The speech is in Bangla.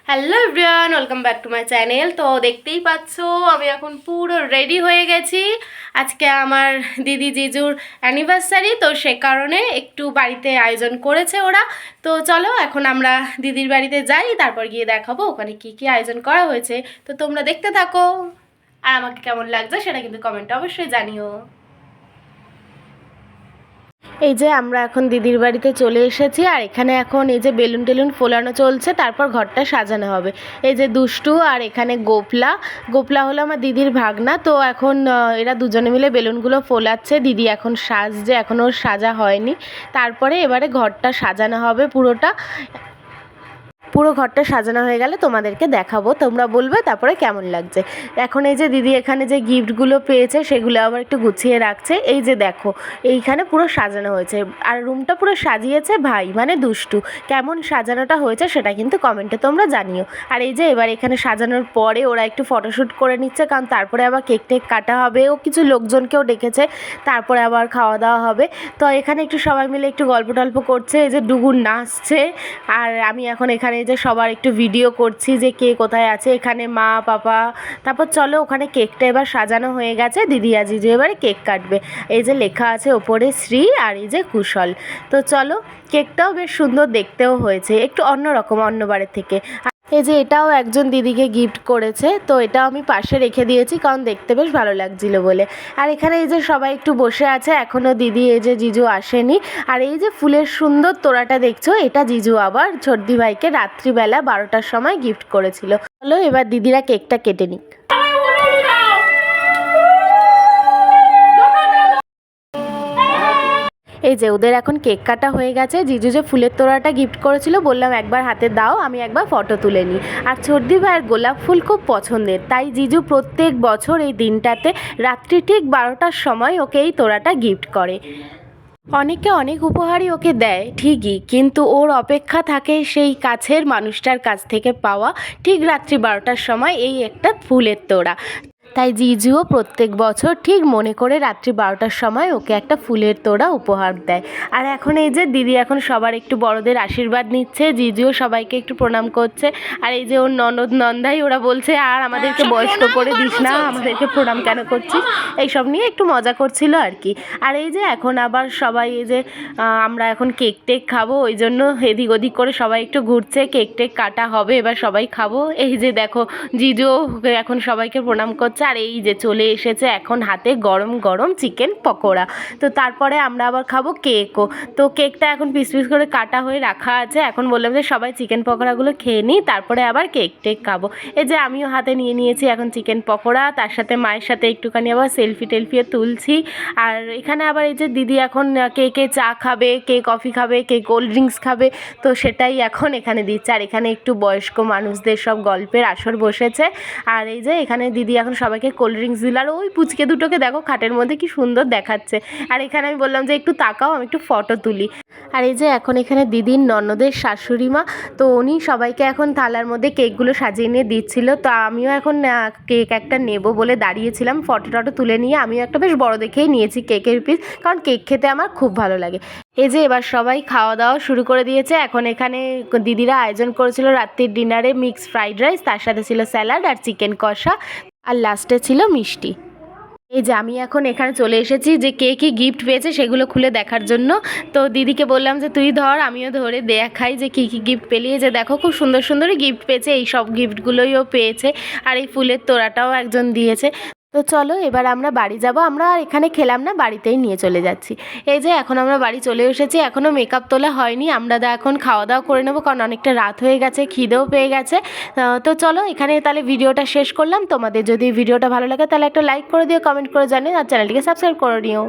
Hello everyone, welcome back to my channel. তো দেখতেই পাচ্ছ আমি এখন পুরো রেডি হয়ে গেছি। আজকে আমার দিদি জিজুর অ্যানিভার্সারি, তো সে কারণে একটু বাড়িতে আয়োজন করেছে ওরা। তো চলো এখন আমরা দিদির বাড়িতে যাই, তারপর গিয়ে দেখাবো ওখানে কি কি আয়োজন করা হয়েছে। তো তোমরা দেখতে থাকো, আর আমাকে কেমন লাগছে সেটা কিন্তু কমেন্টে অবশ্যই জানিও। এই যে আমরা এখন দিদির বাড়িতে চলে এসেছি, আর এখানে এখন এই যে বেলুন টেলুন ফোলানো চলছে, তারপর ঘরটা সাজানো হবে। এই যে দুষ্টু আর এখানে গোপলা গোপলা হলো আমার দিদির ভাগনা। তো এখন এরা দুজনে মিলে বেলুনগুলো ফোলাচ্ছে। দিদি এখন সাজছে, এখনও সাজা হয়নি। তারপরে এবারে ঘরটা সাজানো হবে পুরোটা। পুরো ঘরটা সাজানো হয়ে গেলে তোমাদেরকে দেখাবো, তোমরা বলবে তারপরে কেমন লাগছে। এখন এই যে দিদি এখানে যে গিফটগুলো পেয়েছে সেগুলো আবার একটু গুছিয়ে রাখছে। এই যে দেখো, এইখানে পুরো সাজানো হয়েছে, আর রুমটা পুরো সাজিয়েছে ভাই মানে দুষ্টু। কেমন সাজানোটা হয়েছে সেটা কিন্তু কমেন্টে তোমরা জানিও। আর এই যে এবার এখানে সাজানোর পরে ওরা একটু ফটোশ্যুট করে নিচ্ছে, কারণ তারপরে আবার কেক টেক কাটা হবে। ও কিছু লোকজনকেও ডেকেছে, তারপরে আবার খাওয়া দাওয়া হবে। তো এখানে একটু সবাই মিলে একটু গল্প টল্প করছে। এই যে ডুগুর নাচছে, আর আমি এখন এখানে যে সবার একটু ভিডিও করছি যে কে কোথায় আছে। এখানে মা পাপা। তারপর চলো ওখানে কেকটা এবার সাজানো হয়ে গেছে, দিদি আর জিজু এবারে কেক কাটবে। এই যে লেখা আছে ওপরে শ্রী, আর এই যে কুশল। তো চলো, কেকটাও বেশ সুন্দর দেখতেও হয়েছে, একটু অন্যরকম অন্যবারের থেকে। এই যে এটাও একজন দিদিকে গিফট করেছে, তো এটাও আমি পাশে রেখে দিয়েছি কারণ দেখতে বেশ ভালো লাগছিল বলে। আর এখানে এই যে সবাই একটু বসে আছে, এখনও দিদি এই যে জিজু আসেনি। আর এই যে ফুলের সুন্দর তোড়াটা দেখছো, এটা জিজু আবার ছোটদি ভাইকে রাত্রিবেলা 12টার সময় গিফট করেছিল। চলো এবার দিদিরা কেকটা কেটে নিক। এই যে ওদের এখন কেক কাটা হয়ে গেছে। জিজু যে ফুলের তোড়াটা গিফট করেছিল, বললাম একবার হাতে দাও, আমি একবার ফটো তুলে নিই। আর ছোটদি ভাইয়ের গোলাপ ফুল খুব পছন্দের, তাই জিজু প্রত্যেক বছর এই দিনটাতে রাত্রি ঠিক 12টার সময় ওকে এই তোড়াটা গিফট করে। অনেকে অনেক উপহারই ওকে দেয় ঠিকই, কিন্তু ওর অপেক্ষা থাকে সেই কাছের মানুষটার কাছ থেকে পাওয়া ঠিক রাত্রি 12টার সময় এই একটা ফুলের তোড়া। তাই জিজুও প্রত্যেক বছর ঠিক মনে করে রাত্রি 12টার সময় ওকে একটা ফুলের তোড়া উপহার দেয়। আর এখন এই যে দিদি এখন সবার একটু বড়দের আশীর্বাদ নিচ্ছে, জিজুও সবাইকে একটু প্রণাম করছে। আর এই যে ওর ননদ নন্দাই, ওরা বলছে আর আমাদেরকে বয়স্ক করে দিস না, আমাদেরকে প্রণাম কেন করছিস, এইসব নিয়ে একটু মজা করছিল আর কি। আর এই যে এখন আবার সবাই এই যে আমরা এখন কেক টেক খাবো, ওই জন্য এদিক ওদিক করে সবাই একটু ঘুরছে। কেক টেক কাটা হবে, এবার সবাই খাবো। এই যে দেখো জিজুও এখন সবাইকে প্রণাম করছে। আর এই যে চলে এসেছে এখন হাতে গরম গরম চিকেন পকোড়া। তো তারপরে আমরা আবার খাবো কেকও। তো কেকটা এখন পিস পিস করে কাটা হয়ে রাখা আছে। এখন বললাম যে সবাই চিকেন পকোড়াগুলো খেয়ে নিই, তারপরে আবার কেক টেক খাবো। এই যে আমিও হাতে নিয়ে নিয়েছি এখন চিকেন পকোড়া, তার সাথে মায়ের সাথে একটুখানি আবার সেলফি টেলফিও তুলছি। আর এখানে আবার এই যে দিদি এখন কে কে চা খাবে, কে কফি খাবে, কে কোল্ড ড্রিঙ্কস খাবে, তো সেটাই এখন এখানে দিচ্ছে। আর এখানে একটু বয়স্ক মানুষদের সব গল্পের আসর বসেছে। আর এই যে এখানে দিদি এখন সবাইকে কোল্ড ড্রিঙ্কস দিল। আর ওই পুচকে দুটোকে দেখো খাটের মধ্যে কি সুন্দর দেখাচ্ছে। আর এখানে আমি বললাম যে একটু তাকাও, আমি একটু ফটো তুলি। আর এই যে এখন এখানে দিদির ননদের শাশুড়ি মা, তো উনি সবাইকে এখন থালার মধ্যে কেকগুলো সাজিয়ে নিয়ে দিচ্ছিল। তো আমিও এখন কেক একটা নেব বলে দাঁড়িয়েছিলাম, ফটো টটো তুলে নিয়ে আমিও একটা বেশ বড় দেখেই নিয়েছি কেকের পিস, কারণ কেক খেতে আমার খুব ভালো লাগে। এই যে এবার সবাই খাওয়া দাওয়া শুরু করে দিয়েছে। এখন এখানে দিদিরা আয়োজন করেছিল রাত্রির ডিনারে মিক্সড ফ্রাইড রাইস, তার সাথে ছিল স্যালাড আর চিকেন কষা, আর লাস্টে ছিল মিষ্টি। এই যে আমি এখন এখানে চলে এসেছি যে কে কী গিফট পেয়েছে সেগুলো খুলে দেখার জন্য। তো দিদিকে বললাম যে তুই ধর, আমিও ধরে দেখাই যে কী কী গিফট পেলি। যে দেখো খুব সুন্দর সুন্দরই গিফট পেয়েছে, এই সব গিফটগুলোইও পেয়েছে। আর এই ফুলের তোড়াটাও একজন দিয়েছে। তো চলো এবার আমরা বাড়ি যাব। আমরা আর এখানে খেলাম না, বাড়িতেই নিয়ে চলে যাচ্ছি। এই যে এখন আমরা বাড়ি চলে এসেছি, এখনও মেকআপ তোলা হয়নি। আমরা এখন খাওয়া দাওয়া করে নেবো, কারণ অনেকটা রাত হয়ে গেছে, খিদেও পেয়ে গেছে। তো চলো এখানে তাহলে ভিডিওটা শেষ করলাম। তোমাদের যদি ভিডিওটা ভালো লাগে তাহলে একটা লাইক করে দিও, কমেন্ট করে জানিও, আর চ্যানেলটিকে সাবস্ক্রাইব করে নিও।